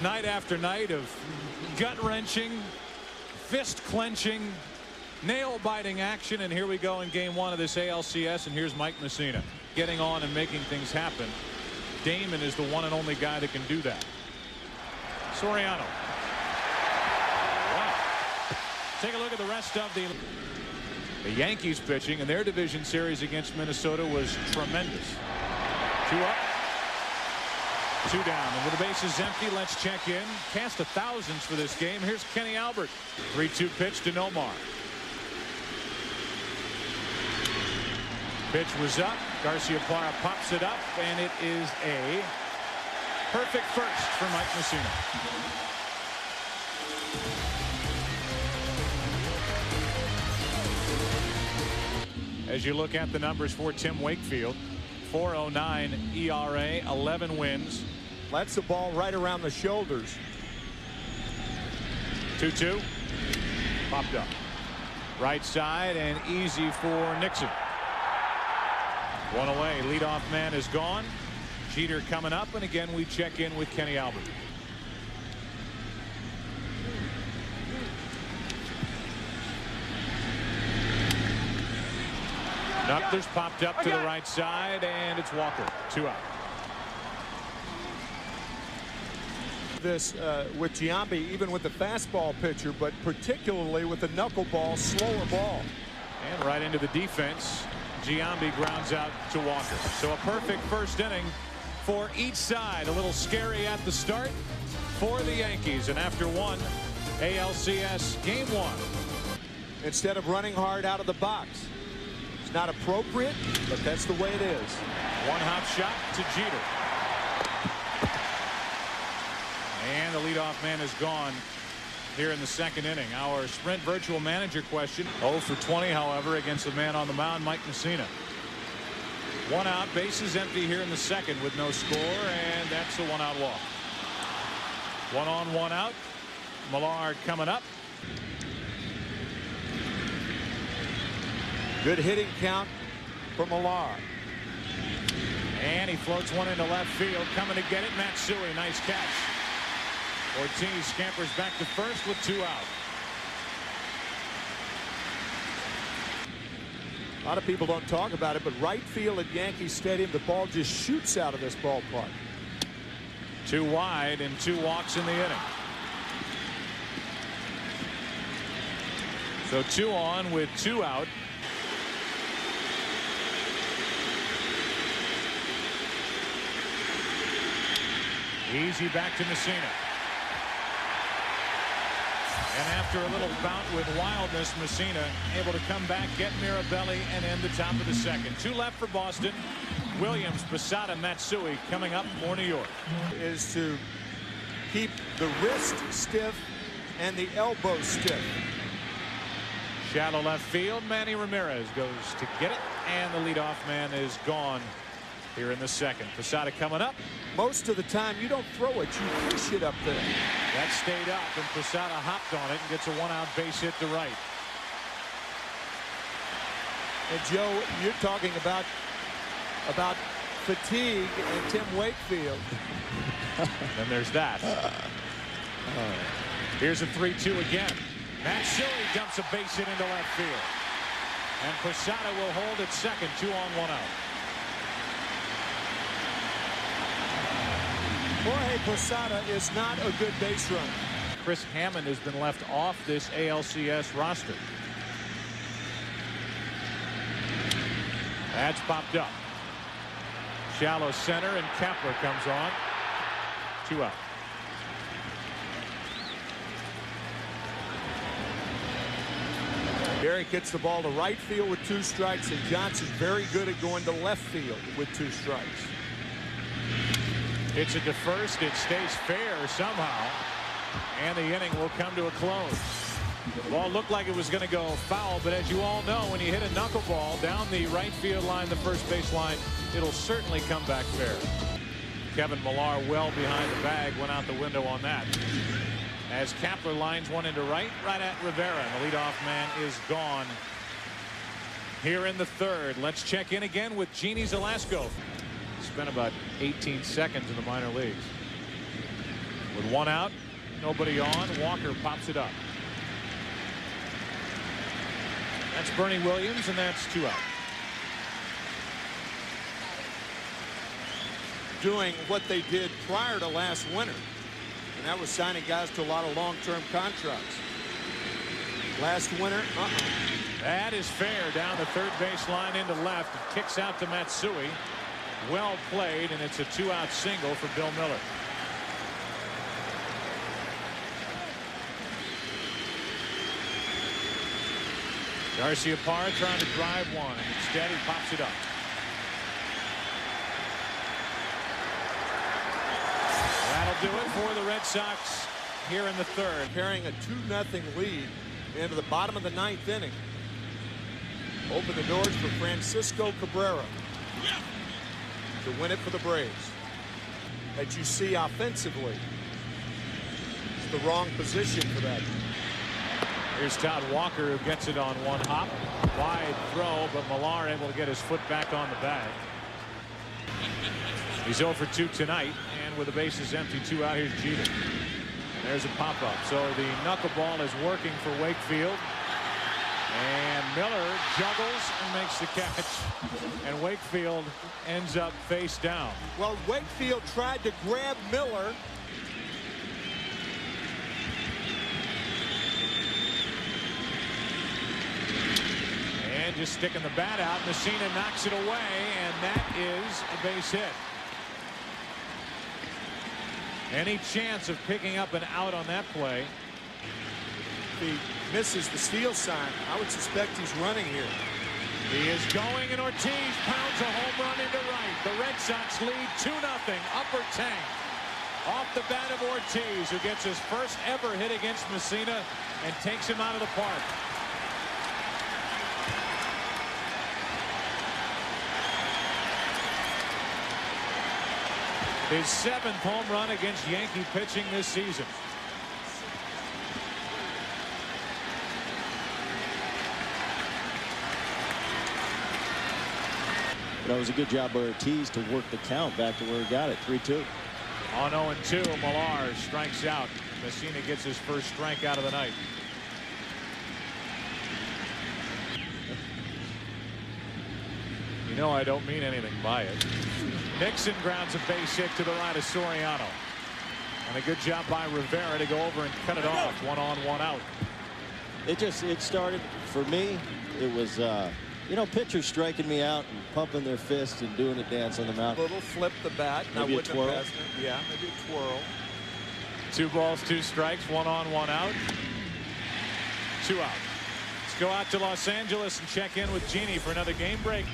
It's night after night of gut-wrenching, fist-clenching, nail-biting action, and here we go in game one of this ALCS, and here's Mike Mussina getting on and making things happen. Damon is the one and only guy that can do that. Soriano. Wow. Take a look at the rest of the Yankees pitching, and their division series against Minnesota was tremendous. 2 up, 2 down, and with the bases empty, let's check in. Cast of thousands for this game. Here's Kenny Albert. 3-2 pitch to Nomar. Pitch was up. Garciaparra pops it up, and it is a perfect first for Mike Mussina. As you look at the numbers for Tim Wakefield, 4.09 ERA, 11 wins. Lets the ball right around the shoulders. 2-2. Popped up. Right side and easy for Nixon. 1 away. Leadoff man is gone. Jeter coming up, and again we check in with Kenny Albert. Knuckler's popped up to the right side, and it's Walker. 2 out. This with Giambi, even with the fastball pitcher, but particularly with the knuckleball, slower ball. And right into the defense. Giambi grounds out to Walker. So a perfect first inning for each side. A little scary at the start for the Yankees. And after one ALCS game 1. Instead of running hard out of the box. It's not appropriate, but that's the way it is. One hop shot to Jeter. And the leadoff man is gone here in the second inning. Our Sprint virtual manager question. 0 for 20, however, against the man on the mound, Mike Mussina. 1 out, bases empty here in the second with no score, and that's a 1-out walk. 1 on, 1 out. Millard coming up. Good hitting count for Millard. And he floats one into left field. Coming to get it, Matsui. Nice catch. Ortiz scampers back to first with 2 out. A lot of people don't talk about it, but right field at Yankee Stadium, the ball just shoots out of this ballpark. 2 wide and 2 walks in the inning. So 2 on with 2 out. Easy back to Mussina. And after a little bout with wildness, Mussina able to come back, get Mirabelli, and end the top of the second. 2 left for Boston. Williams, Posada, Matsui coming up for New York. Is to keep the wrist stiff and the elbow stiff. Shallow left field. Manny Ramirez goes to get it, and the leadoff man is gone here in the second. Posada coming up. Most of the time you don't throw it, you push it up there. That stayed up, and Posada hopped on it and gets a 1-out base hit to right. And Joe, you're talking about fatigue and Tim Wakefield. And there's that. Here's a 3-2 again. Matsui dumps a base hit into left field. And Posada will hold at second. 2 on, 1 out. Jorge Posada is not a good base runner. Chris Hammond has been left off this ALCS roster. That's popped up. Shallow center, and Kepler comes on. 2 out. Derek gets the ball to right field with 2 strikes, and Johnson very good at going to left field with 2 strikes. Hits it to first. It stays fair somehow, and the inning will come to a close. The ball looked like it was going to go foul, but as you all know, when you hit a knuckleball down the right field line, the first base line, it'll certainly come back fair. Kevin Millar well behind the bag, went out the window on that. As Kepler lines one into right at Rivera, and the leadoff man is gone here in the third. Let's check in again with Jeannie Zalasko. Spent about 18 seconds in the minor leagues. With one out, nobody on, Walker pops it up. That's Bernie Williams, and that's 2 out. Doing what they did prior to last winter, and that was signing guys to a lot of long-term contracts. Last winter, That is fair down the third base line into left. It kicks out to Matsui. Well played, and it's a 2-out single for Bill Miller. Garciaparra trying to drive one, and instead he pops it up. That'll do it for the Red Sox here in the third. Carrying a 2-0 lead into the bottom of the 9th inning. Open the doors for Francisco Cabrera to win it for the Braves. That you see offensively, it's the wrong position for that. Here's Todd Walker, who gets it on one hop. Wide throw, but Millar able to get his foot back on the bag. He's 0 for 2 tonight, and with the bases empty, 2 out, here's Jeter. And there's a pop-up. So the knuckleball is working for Wakefield. And Miller juggles and makes the catch. And Wakefield ends up face down. Well, Wakefield tried to grab Miller. And just sticking the bat out. Mussina knocks it away, and that is a base hit. Any chance of picking up an out on that play? He misses the steal sign. I would suspect he's running here. He is going, and Ortiz pounds a home run into right. The Red Sox lead 2-0. Upper tank. Off the bat of Ortiz, who gets his first ever hit against Mussina and takes him out of the park. His 7th home run against Yankee pitching this season. That was a good job by Ortiz to work the count back to where he got it, 3-2. On 0-2, Millar strikes out. Mussina gets his first strikeout of the night. You know I don't mean anything by it. Nixon grounds a base hit to the right of Soriano. And a good job by Rivera to go over and cut it off. 1 on, 1 out. It started, for me, it was, you know, pitchers striking me out and pumping their fists and doing a dance on the mound. A little flip the bat. Maybe a twirl. Yeah, maybe a twirl. 2 balls, 2 strikes, 1 on, 1 out. 2 out. Let's go out to Los Angeles and check in with Jeannie for another game break.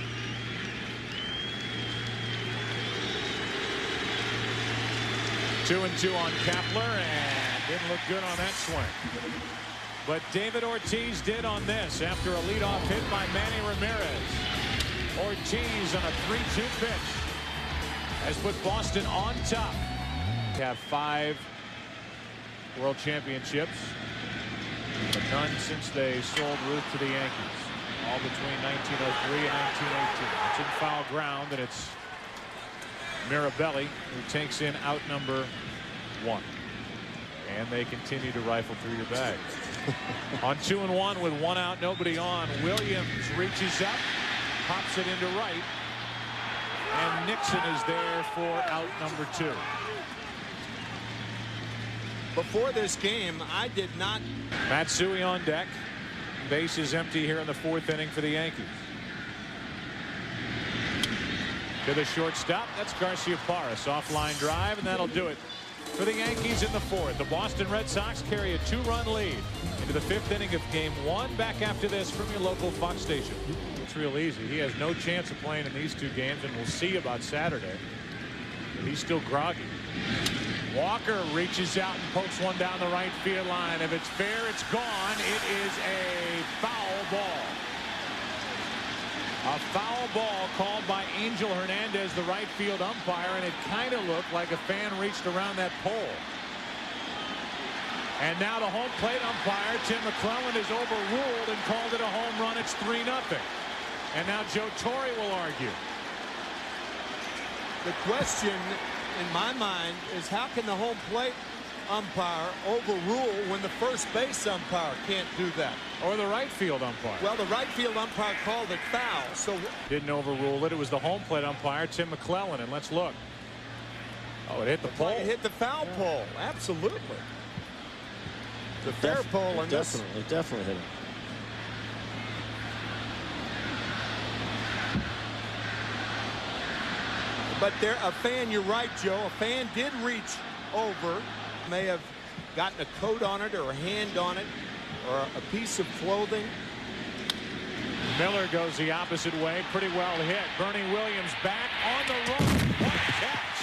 2-2 on Kepler, and didn't look good on that swing. But David Ortiz did on this after a leadoff hit by Manny Ramirez. Ortiz on a 3-2 pitch has put Boston on top. They have 5 world championships, but none since they sold Ruth to the Yankees, all between 1903 and 1918. It's in foul ground, and it's Mirabelli who takes in out number 1. And they continue to rifle through your bag. On 2-1 with 1 out, nobody on, Williams reaches up, pops it into right, and Nixon is there for out number 2. Before this game, I did not. Matsui on deck. Base is empty here in the 4th inning for the Yankees. To the shortstop, that's Garciaparra. Soft line drive, and that'll do it for the Yankees in the 4th. The Boston Red Sox carry a 2-run lead into the 5th inning of Game 1. Back after this from your local Fox station. It's real easy. He has no chance of playing in these 2 games, and we'll see about Saturday. But he's still groggy. Walker reaches out and pokes one down the right field line. If it's fair, it's gone. It is a foul ball. A foul ball called by Angel Hernandez, the right field umpire, and it kind of looked like a fan reached around that pole. And now the home plate umpire, Tim McClelland, is overruled and called it a home run. It's 3-0. And now Joe Torre will argue. The question in my mind is, how can the home plate umpire overrule when the first base umpire can't do that? Or the right field umpire. Well, the right field umpire called it foul, so didn't overrule it. It was the home plate umpire, Tim McClellan, and let's look. Oh, it hit the pole. It hit the foul pole. Absolutely. The fair pole on this. Definitely hit it. But there, a fan, you're right, Joe. A fan did reach over. May have gotten a coat on it or a hand on it or a piece of clothing. Miller goes the opposite way. Pretty well hit. Bernie Williams back on the run. What a catch.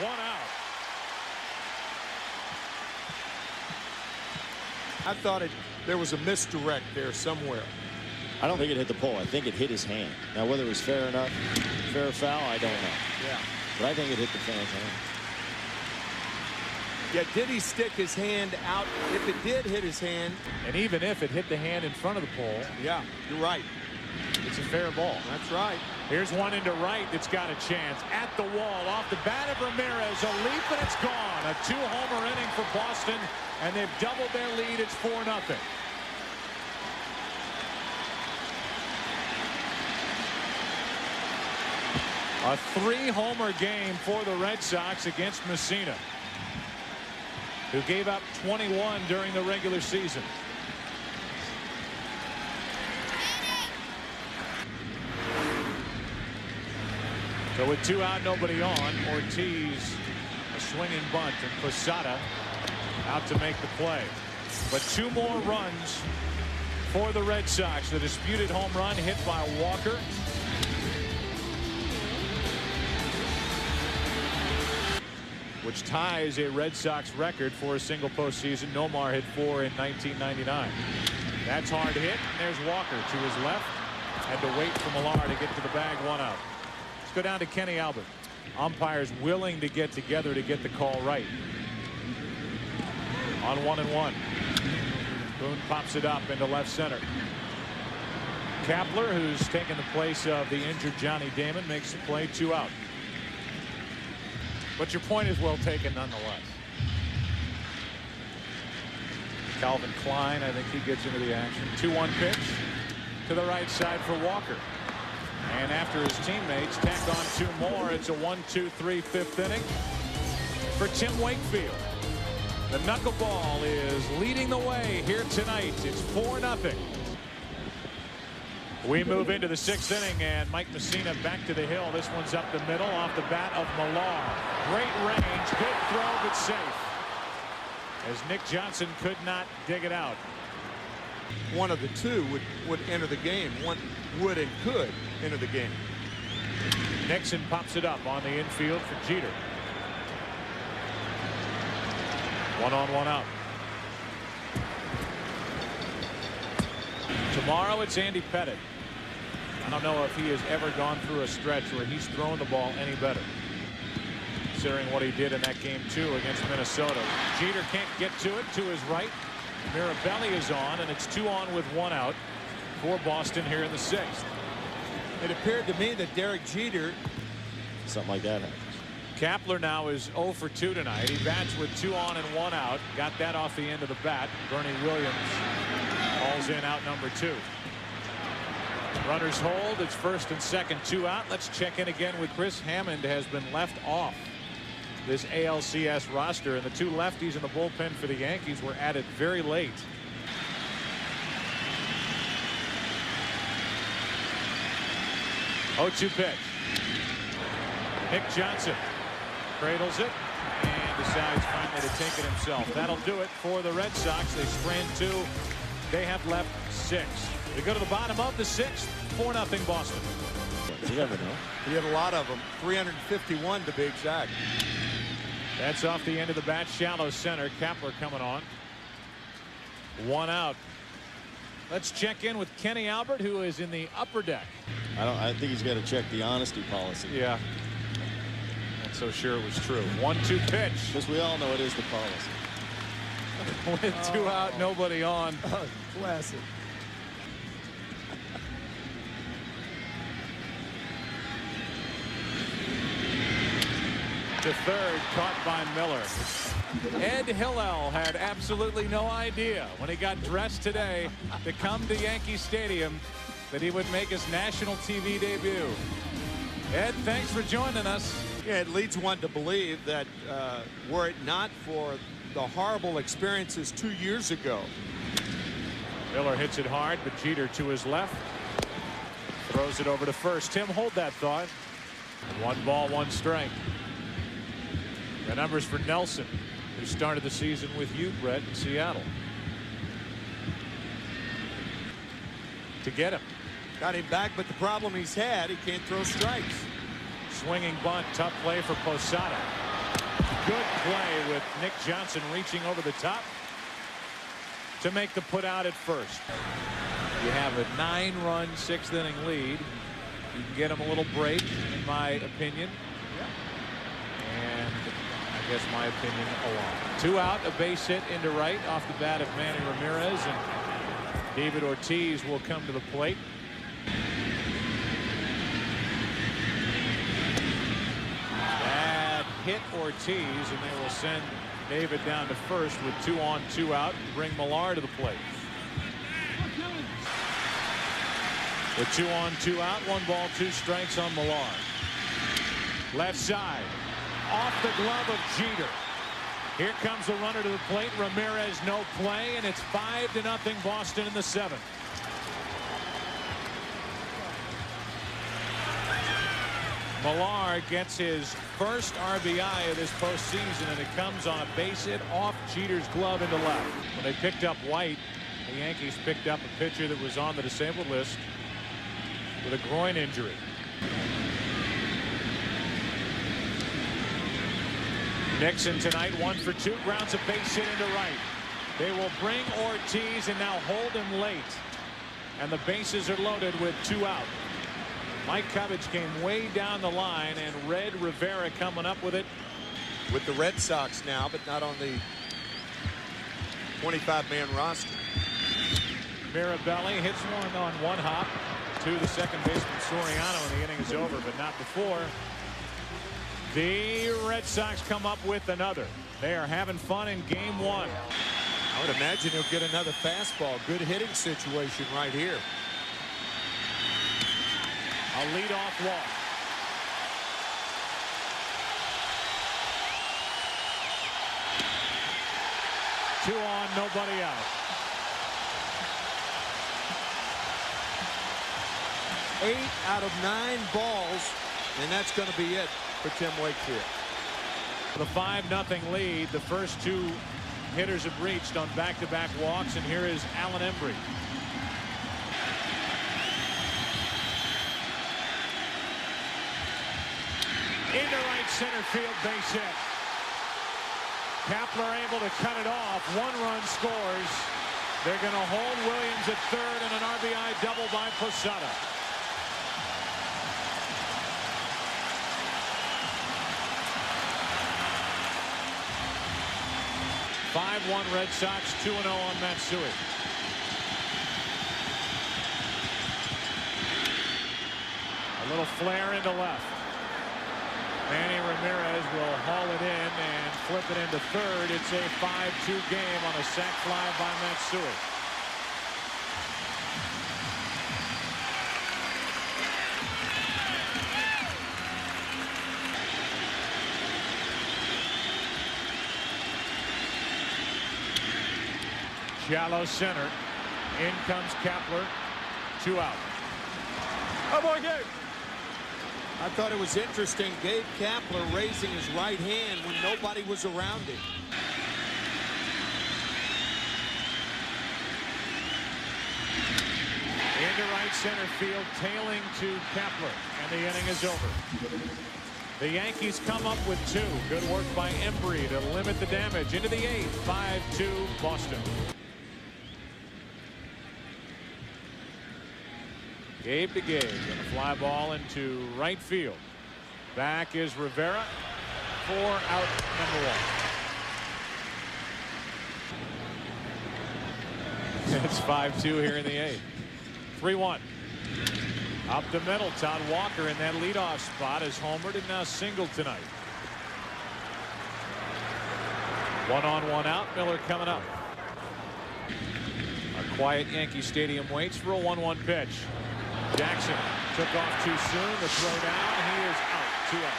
1 out. I thought there was a misdirect there somewhere. I don't think it hit the pole. I think it hit his hand. Now, whether it was fair enough, fair or foul, I don't know. Yeah. But I think it hit the fan's hand. Yeah, did he stick his hand out? If it did hit his hand. And even if it hit the hand in front of the pole. Yeah, you're right. It's a fair ball. That's right. Here's one into right that's got a chance. At the wall, off the bat of Ramirez. A leap and it's gone. A 2-homer inning for Boston. And they've doubled their lead. It's 4-0. A 3-homer game for the Red Sox against Mussina, who gave up 21 during the regular season. So with 2 out, nobody on, Ortiz a swinging bunt and Posada out to make the play. But 2 more runs for the Red Sox. The disputed home run hit by Walker. Which ties a Red Sox record for a single postseason. Nomar hit 4 in 1999. That's hard hit. And there's Walker to his left. Had to wait for Millar to get to the bag. 1 out. Let's go down to Kenny Albert. Umpires willing to get together to get the call right. On 1-1. Boone pops it up into left center. Kapler, who's taken the place of the injured Johnny Damon, makes the play. 2 out. But your point is well taken nonetheless. Calvin Klein, I think he gets into the action. 2-1 pitch to the right side for Walker. And after his teammates tack on 2 more, it's a 1-2-3 5th inning for Tim Wakefield. The knuckleball is leading the way here tonight. It's 4-0. We move into the 6th inning, and Mike Mussina back to the hill. This one's up the middle off the bat of Millar. Great range, good throw, but safe, as Nick Johnson could not dig it out. One of the 2 would enter the game. One would and could enter the game. Nixon pops it up on the infield for Jeter. 1 on, 1 out. Tomorrow it's Andy Pettitte. I don't know if he has ever gone through a stretch where he's thrown the ball any better, considering what he did in that game 2 against Minnesota. Jeter can't get to it. To his right, Mirabelli is on, and it's 2 on with 1 out for Boston here in the 6th. It appeared to me that Derek Jeter, something like that happens. Kapler now is 0 for 2 tonight. He bats with 2 on and 1 out. Got that off the end of the bat. Bernie Williams hauls in out number 2. Runners hold. It's 1st and 2nd, 2 out. Let's check in again with Chris Hammond. Has been left off this ALCS roster, and the 2 lefties in the bullpen for the Yankees were added very late. Oh, 2 pitch. Nick Johnson cradles it and decides finally to take it himself. That'll do it for the Red Sox. They strand 2. They have left 6. We go to the bottom of the 6th. 4-0 Boston. You never know. he had a lot of them. 351 to be exact. That's off the end of the bat. Shallow center. Kapler coming on. 1 out. Let's check in with Kenny Albert, who is in the upper deck. I think he's got to check the honesty policy. Yeah. Not so sure it was true. 1-2 pitch. Because we all know it is the policy. With 2 out, nobody on. Oh, classic. to third, caught by Miller. Ed Hillel had absolutely no idea when he got dressed today to come to Yankee Stadium that he would make his national TV debut. Ed, thanks for joining us. Yeah, it leads one to believe that were it not for the horrible experiences 2 years ago. Miller hits it hard, but Jeter to his left. Throws it over to first. Tim, hold that thought. 1 ball, 1 strike. The numbers for Nelson, who started the season with you, Brett, in Seattle. To get him. Got him back, but the problem he's had, he can't throw strikes. Swinging bunt, tough play for Posada. Good play with Nick Johnson reaching over the top to make the put out at first. You have a 9-run 6th inning lead. You can get him a little break, in my opinion. And I guess my opinion alone. 2 out, a base hit into right off the bat of Manny Ramirez, and David Ortiz will come to the plate. Bad hit Ortiz, and they will send David down to first with 2 on, 2 out, and bring Millar to the plate. With 2 on, 2 out, 1 ball, 2 strikes on Millar. Left side, off the glove of Jeter. Here comes the runner to the plate. Ramirez no play, and it's 5-0 Boston in the 7th. Millar gets his first RBI of this postseason, and it comes on a base hit off Jeter's glove into left. When they picked up White, the Yankees picked up a pitcher that was on the disabled list with a groin injury. Nixon tonight 1 for 2, grounds a base hit into right. They will bring Ortiz and now hold him late, and the bases are loaded with 2 out. Mike Cubbage came way down the line, and Red Rivera coming up with it. With the Red Sox now, but not on the 25-man roster. Mirabelli hits one on 1 hop to the second baseman Soriano, and the inning is over, but not before the Red Sox come up with another. They are having fun in game 1. I would imagine he'll get another fastball. Good hitting situation right here. A leadoff walk. Two on, nobody out. 8 out of 9 balls, and that's going to be it for Tim Wakefield. The 5-0 lead. The first 2 hitters have reached on back-to-back walks, and here is Alan Embry. Into right center field, base hit. Kapler able to cut it off. 1 run scores. They're going to hold Williams at third, and an RBI double by Posada. (5-1) Red Sox, 2-0 on Matsui. A little flare into left. Manny Ramirez will haul it in and flip it into third. It's a 5-2 game on a sac fly by Matsui. Shallow center. In comes Kapler. 2 out. Oh boy, Gabe. I thought it was interesting, Gabe Kapler raising his right hand when nobody was around him. Into right center field, tailing to Kapler, and the inning is over. The Yankees come up with 2. Good work by Embry to limit the damage. Into the 8th, 5-2 Boston. Gabe to Gabe, and a fly ball into right field. Back is Rivera for out number 1. It's 5-2 here in the 8th. 3-1. Up the middle, Todd Walker in that leadoff spot is homered and now singled tonight. 1 on, 1 out. Miller coming up. A quiet Yankee Stadium waits for a 1-1 pitch. Jackson took off too soon. The throw down. He is out. 2 out.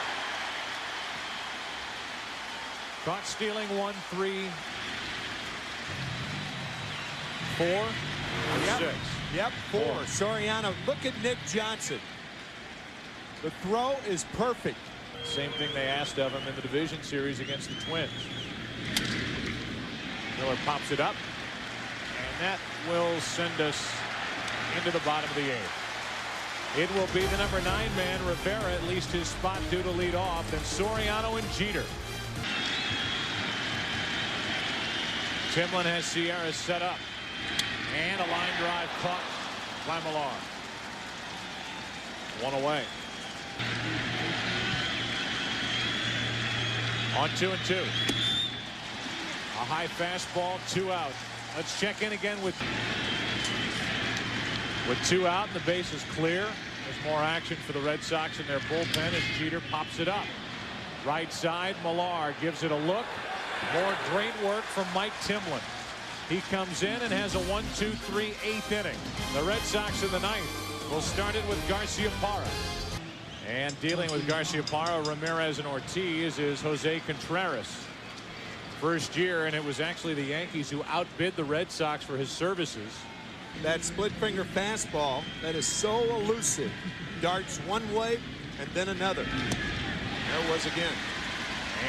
Caught stealing 1, 3, 4, Yep. 6. Yep, 4. Soriano, look at Nick Johnson. The throw is perfect. Same thing they asked of him in the division series against the Twins. Miller pops it up, and that will send us into the bottom of the 8th. It will be the number 9 man, Rivera, at least his spot due to lead off, then Soriano and Jeter. Timlin has Sierra set up, and a line drive caught by Millar. 1 away. On 2-2. A high fastball, 2 out. Let's check in again with 2 out and the base is clear. There's more action for the Red Sox in their bullpen as Jeter pops it up. Right side, Millar gives it a look. More great work from Mike Timlin. He comes in and has a 1-2-3 8th inning. The Red Sox in the 9th will start it with Garciaparra. And dealing with Garciaparra, Ramirez, and Ortiz is Jose Contreras. First year, and it was actually the Yankees who outbid the Red Sox for his services. That split finger fastball that is so elusive. Darts one way and then another. There it was again.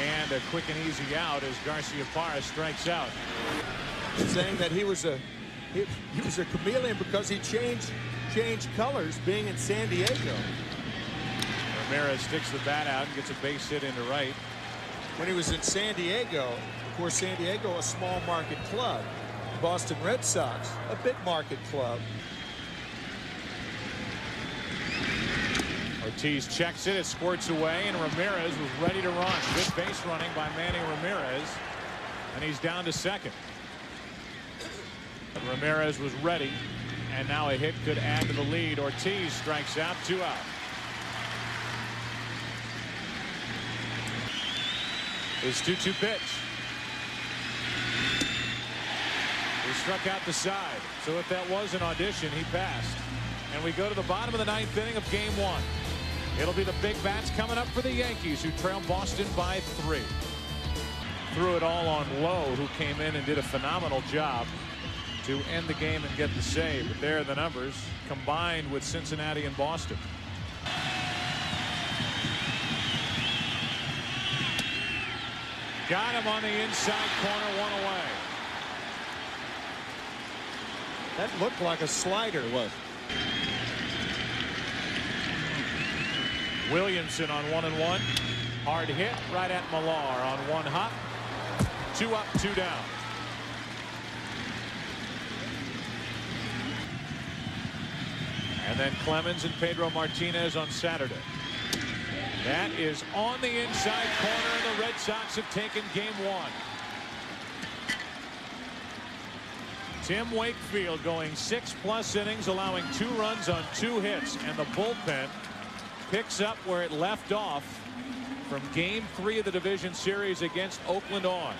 And a quick and easy out as Garciaparra strikes out. Saying that he was a chameleon because he changed colors being in San Diego. Ramirez sticks the bat out and gets a base hit into right. When he was in San Diego, of course, San Diego, a small market club. Boston Red Sox, a big market club. Ortiz checks it, it squirts away, and Ramirez was ready to run. Good base running by Manny Ramirez, and he's down to second. And Ramirez was ready, and now a hit could add to the lead. Ortiz strikes out, 2 out. His 2-2 pitch. He struck out the side, so if that was an audition, he passed. And we go to the bottom of the 9th inning of game 1. It'll be the big bats coming up for the Yankees, who trail Boston by 3. Threw it all on Lowe, who came in and did a phenomenal job to end the game and get the save. But there are the numbers combined with Cincinnati and Boston. Got him on the inside corner, 1 away. That looked like a slider. It was. Williamson on 1-1. Hard hit right at Millar on 1 hop. 2 up, 2 down. And then Clemens and Pedro Martinez on Saturday. That is on the inside corner, and the Red Sox have taken game 1. Tim Wakefield going 6+ innings, allowing 2 runs on 2 hits, and the bullpen picks up where it left off from game 3 of the division series against Oakland on.